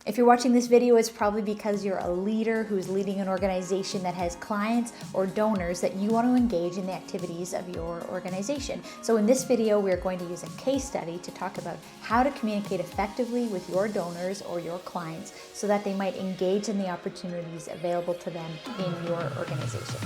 If you're watching this video, it's probably because you're a leader who's leading an organization that has clients or donors that you want to engage in the activities of your organization. So in this video, we're going to use a case study to talk about how to communicate effectively with your donors or your clients so that they might engage in the opportunities available to them in your organization.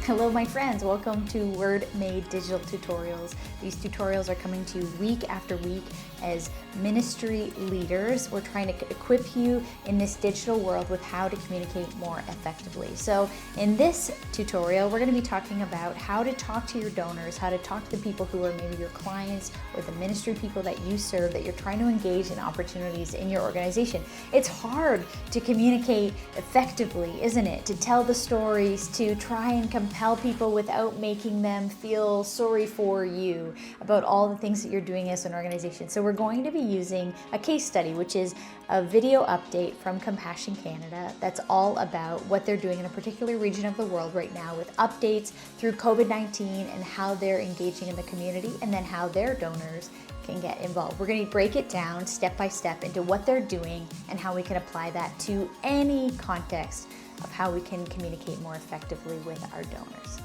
Hello my friends, welcome to Word Made Digital Tutorials. These tutorials are coming to you week after week as ministry leaders. We're trying to equip you in this digital world with how to communicate more effectively. So in this tutorial, we're going to be talking about how to talk to your donors, how to talk to the people who are maybe your clients or the ministry people that you serve, that you're trying to engage in opportunities in your organization. It's hard to communicate effectively, isn't it? To tell the stories, to try and compel people without making them feel sorry for you about all the things that you're doing as an organization. So we're going to be using a case study, which is a video update from Compassion Canada that's all about what they're doing in a particular region of the world right now with updates through COVID-19 and how they're engaging in the community and then how their donors can get involved. We're going to break it down step by step into what they're doing and how we can apply that to any context of how we can communicate more effectively with our donors.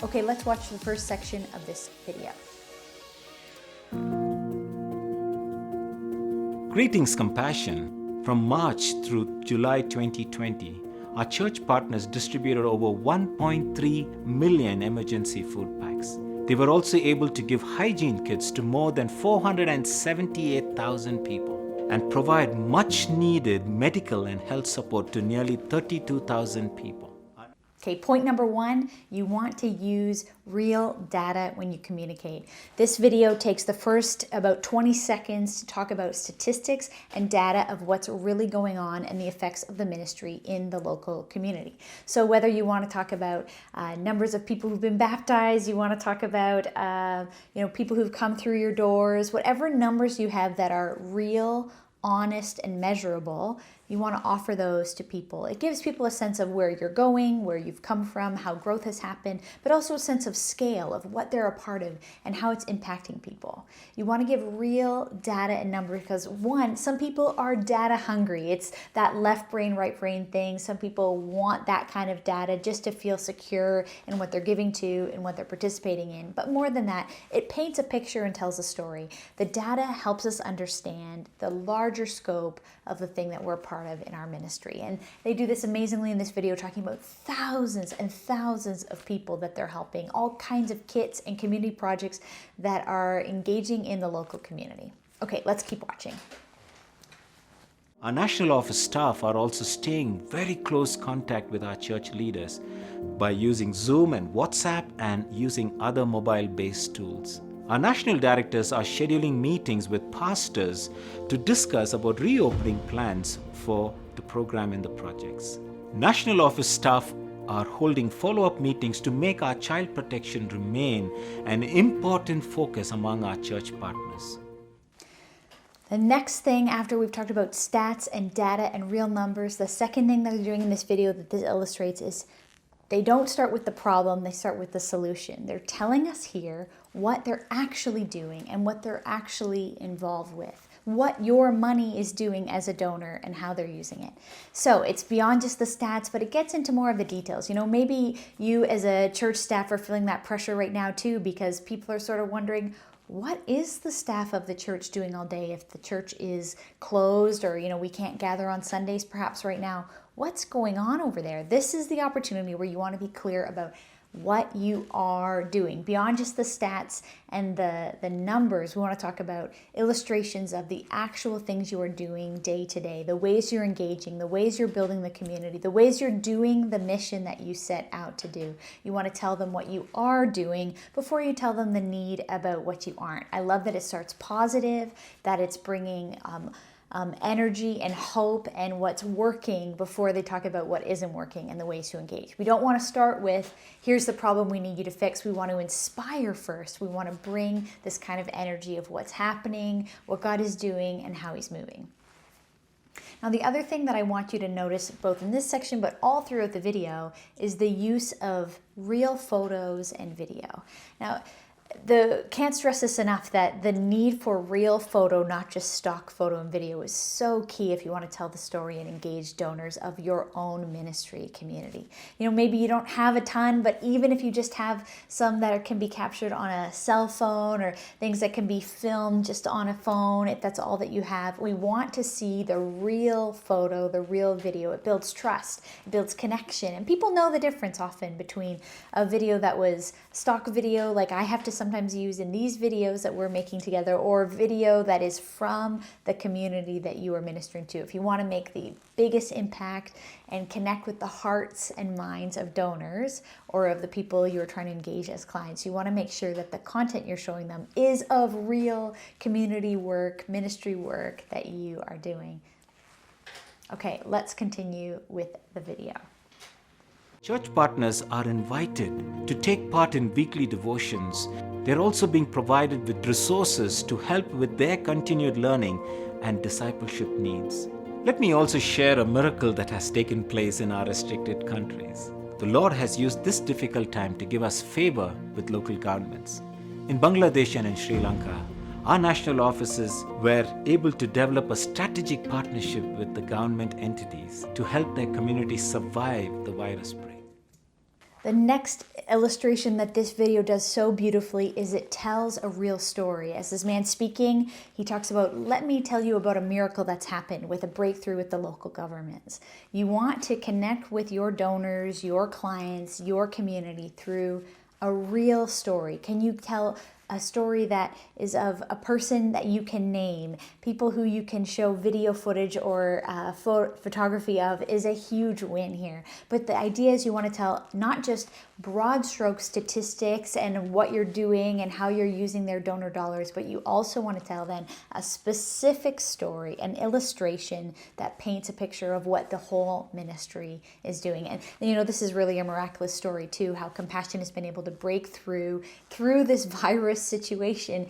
Okay, let's watch the first section of this video. Greetings, Compassion. From March through July 2020, our church partners distributed over 1.3 million emergency food packs. They were also able to give hygiene kits to more than 478,000 people and provide much needed medical and health support to nearly 32,000 people. Okay, point number one, you want to use real data when you communicate. This video takes the first about 20 seconds to talk about statistics and data of what's really going on and the effects of the ministry in the local community. So whether you want to talk about numbers of people who've been baptized, you want to talk about people who've come through your doors, whatever numbers you have that are real, honest, and measurable, you want to offer those to people. It gives people a sense of where you're going, where you've come from, how growth has happened, but also a sense of scale of what they're a part of and how it's impacting people. You want to give real data and numbers because one, some people are data hungry. It's that left brain, right brain thing. Some people want that kind of data just to feel secure in what they're giving to and what they're participating in. But more than that, it paints a picture and tells a story. The data helps us understand the larger scope of the thing that we're part of in our ministry. And they do this amazingly in this video, talking about thousands and thousands of people that they're helping, all kinds of kits and community projects that are engaging in the local community. Okay, let's keep watching. Our national office staff are also staying very close contact with our church leaders by using Zoom and WhatsApp and using other mobile-based tools. Our national directors are scheduling meetings with pastors to discuss about reopening plans for the program and the projects. National office staff are holding follow-up meetings to make our child protection remain an important focus among our church partners. The next thing, after we've talked about stats and data and real numbers, the second thing that they're doing in this video that this illustrates is they don't start with the problem, they start with the solution. They're telling us here what they're actually doing and what they're actually involved with, what your money is doing as a donor and how they're using it. So it's beyond just the stats, but it gets into more of the details. You know, maybe you as a church staff are feeling that pressure right now too, because people are sort of wondering, what is the staff of the church doing all day if the church is closed or, we can't gather on Sundays perhaps right now? What's going on over there? This is the opportunity where you want to be clear about what you are doing. Beyond just the stats and the numbers, we want to talk about illustrations of the actual things you are doing day to day, the ways you're engaging, the ways you're building the community, the ways you're doing the mission that you set out to do. You want to tell them what you are doing before you tell them the need about what you aren't. I love that it starts positive, that it's bringing energy and hope and what's working before they talk about what isn't working and the ways to engage. We don't want to start with, here's the problem we need you to fix. We want to inspire first. We want to bring this kind of energy of what's happening, what God is doing, and how He's moving. Now, the other thing that I want you to notice both in this section but all throughout the video is the use of real photos and video. Now, can't stress this enough that the need for real photo, not just stock photo and video, is so key if you want to tell the story and engage donors of your own ministry community. You know, maybe you don't have a ton, but even if you just have some that can be captured on a cell phone or things that can be filmed just on a phone, if that's all that you have, we want to see the real photo, the real video. It builds trust, it builds connection, and people know the difference often between a video that was stock video, like I have to sometimes use in these videos that we're making together, or video that is from the community that you are ministering to. If you want to make the biggest impact and connect with the hearts and minds of donors or of the people you're trying to engage as clients, you want to make sure that the content you're showing them is of real community work, ministry work that you are doing. Okay, let's continue with the video. Church partners are invited to take part in weekly devotions. They're also being provided with resources to help with their continued learning and discipleship needs. Let me also share a miracle that has taken place in our restricted countries. The Lord has used this difficult time to give us favor with local governments. In Bangladesh and in Sri Lanka, our national offices were able to develop a strategic partnership with the government entities to help their communities survive the virus outbreak. The next illustration that this video does so beautifully is it tells a real story. As this man speaking, he talks about, let me tell you about a miracle that's happened with a breakthrough with the local governments. You want to connect with your donors, your clients, your community through a real story. Can you tell a story that is of a person that you can name? People who you can show video footage or photography of is a huge win here. But the idea is you want to tell not just broad stroke statistics and what you're doing and how you're using their donor dollars, but you also want to tell them a specific story, an illustration that paints a picture of what the whole ministry is doing. And you know, this is really a miraculous story too, how Compassion has been able to break through this virus situation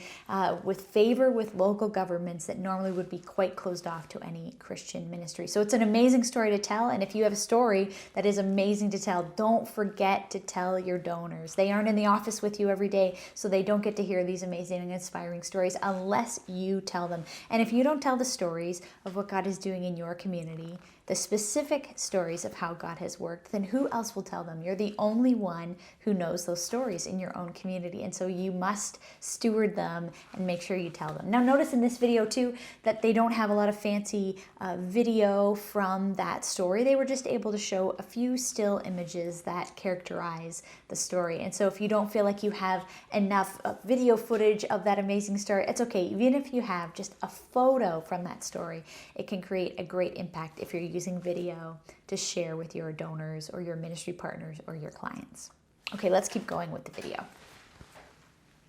with favor with local governments that normally would be quite closed off to any Christian ministry. So it's an amazing story to tell, and if you have a story that is amazing to tell, don't forget to tell your donors. They aren't in the office with you every day, so they don't get to hear these amazing and inspiring stories unless you tell them. And if you don't tell the stories of what God is doing in your community, the specific stories of how God has worked, then who else will tell them? You're the only one who knows those stories in your own community, and so you must steward them and make sure you tell them. Now notice in this video too that they don't have a lot of fancy video from that story. They were just able to show a few still images that characterize the story. And so if you don't feel like you have enough video footage of that amazing story, it's okay. Even if you have just a photo from that story, it can create a great impact if you're using video to share with your donors or your ministry partners or your clients. Okay, let's keep going with the video.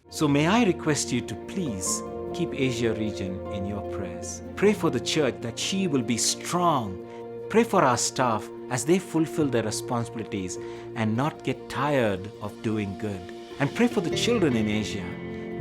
So may I request you to please keep Asia region in your prayers. Pray for the church that she will be strong. Pray for our staff as they fulfill their responsibilities and not get tired of doing good. And pray for the children in Asia,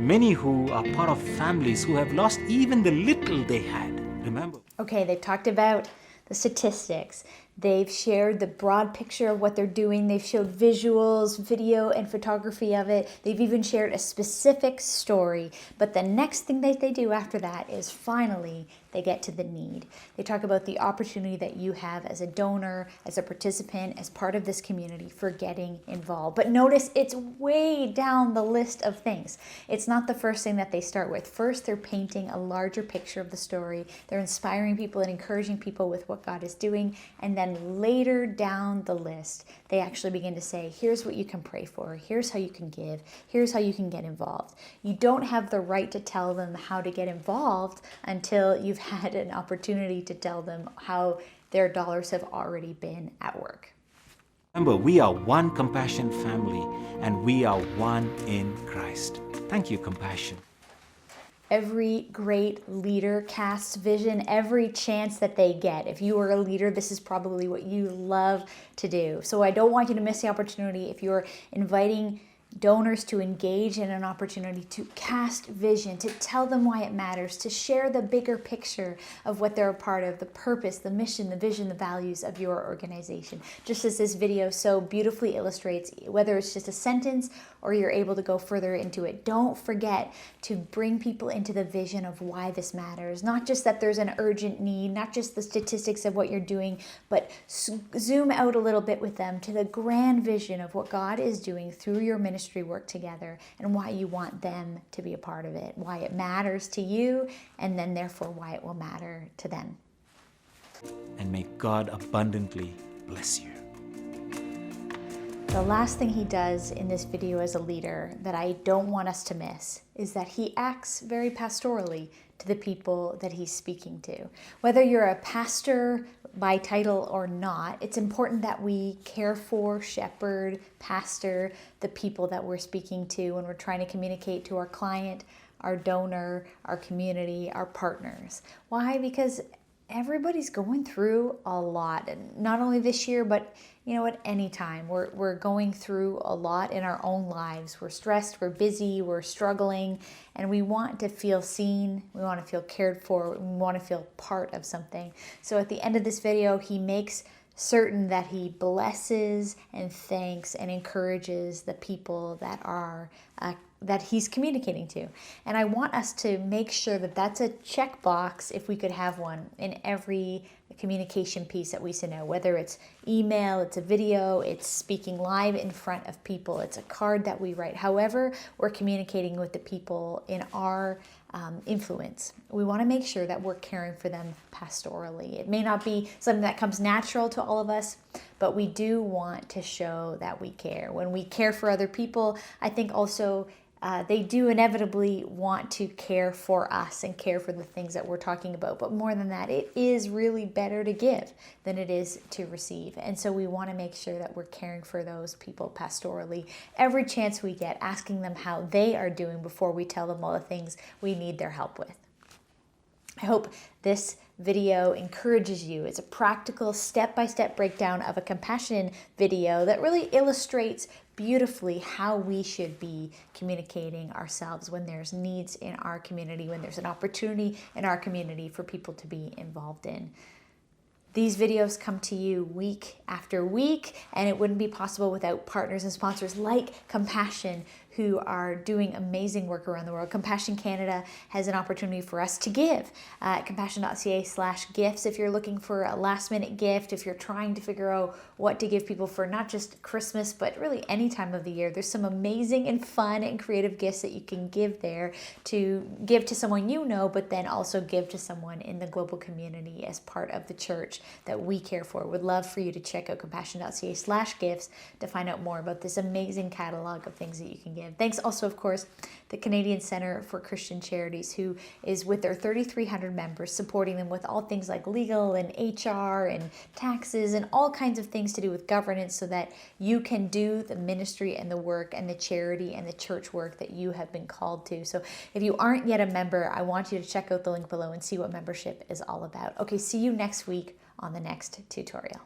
many who are part of families who have lost even the little they had. Remember. Okay, they've talked about the statistics. They've shared the broad picture of what they're doing. They've showed visuals, video, and photography of it. They've even shared a specific story. But the next thing that they do after that is finally they get to the need. They talk about the opportunity that you have as a donor, as a participant, as part of this community for getting involved. But notice it's way down the list of things. It's not the first thing that they start with. First, they're painting a larger picture of the story. They're inspiring people and encouraging people with what God is doing. And then later down the list, they actually begin to say, here's what you can pray for. Here's how you can give. Here's how you can get involved. You don't have the right to tell them how to get involved until you've had an opportunity to tell them how their dollars have already been at work. Remember, we are one Compassion family and we are one in Christ. Thank you, Compassion. Every great leader casts vision every chance that they get. If you are a leader, this is probably what you love to do. So I don't want you to miss the opportunity if you're inviting donors to engage in an opportunity to cast vision, to tell them why it matters, to share the bigger picture of what they're a part of, the purpose, the mission, the vision, the values of your organization. Just as this video so beautifully illustrates, whether it's just a sentence or you're able to go further into it, don't forget to bring people into the vision of why this matters. Not just that there's an urgent need, not just the statistics of what you're doing, but zoom out a little bit with them to the grand vision of what God is doing through your ministry work together and why you want them to be a part of it, why it matters to you, and then therefore why it will matter to them. And may God abundantly bless you. The last thing he does in this video as a leader that I don't want us to miss is that he acts very pastorally to the people that he's speaking to. Whether you're a pastor by title or not, it's important that we care for, shepherd, pastor the people that we're speaking to when we're trying to communicate to our client, our donor, our community, our partners. Why? Because everybody's going through a lot, and not only this year, but at any time. We're going through a lot in our own lives. We're stressed, we're busy, we're struggling, and we want to feel seen, we want to feel cared for, we want to feel part of something. So at the end of this video, he makes certain that he blesses and thanks and encourages the people that are that he's communicating to. And I want us to make sure that that's a checkbox, if we could have one, in every communication piece that we send out, whether it's email, it's a video, it's speaking live in front of people, it's a card that we write, however we're communicating with the people in our influence. We want to make sure that we're caring for them pastorally. It may not be something that comes natural to all of us, but we do want to show that we care. When we care for other people, I think also they do inevitably want to care for us and care for the things that we're talking about. But more than that, it is really better to give than it is to receive. And so we want to make sure that we're caring for those people pastorally every chance we get, asking them how they are doing before we tell them all the things we need their help with. I hope this video encourages you. It's a practical step-by-step breakdown of a compassion video that really illustrates beautifully how we should be communicating ourselves when there's needs in our community, when there's an opportunity in our community for people to be involved in. These videos come to you week after week, and it wouldn't be possible without partners and sponsors like Compassion, who are doing amazing work around the world. Compassion Canada has an opportunity for us to give at compassion.ca/gifts. If you're looking for a last-minute gift, if you're trying to figure out what to give people for not just Christmas, but really any time of the year, there's some amazing and fun and creative gifts that you can give there to give to someone you know, but then also give to someone in the global community as part of the church that we care for. Would love for you to check out compassion.ca/gifts to find out more about this amazing catalog of things that you can give. Thanks also, of course, the Canadian Centre for Christian Charities, who is with their 3,300 members, supporting them with all things like legal and HR and taxes and all kinds of things to do with governance, so that you can do the ministry and the work and the charity and the church work that you have been called to. So if you aren't yet a member, I want you to check out the link below and see what membership is all about. Okay, see you next week on the next tutorial.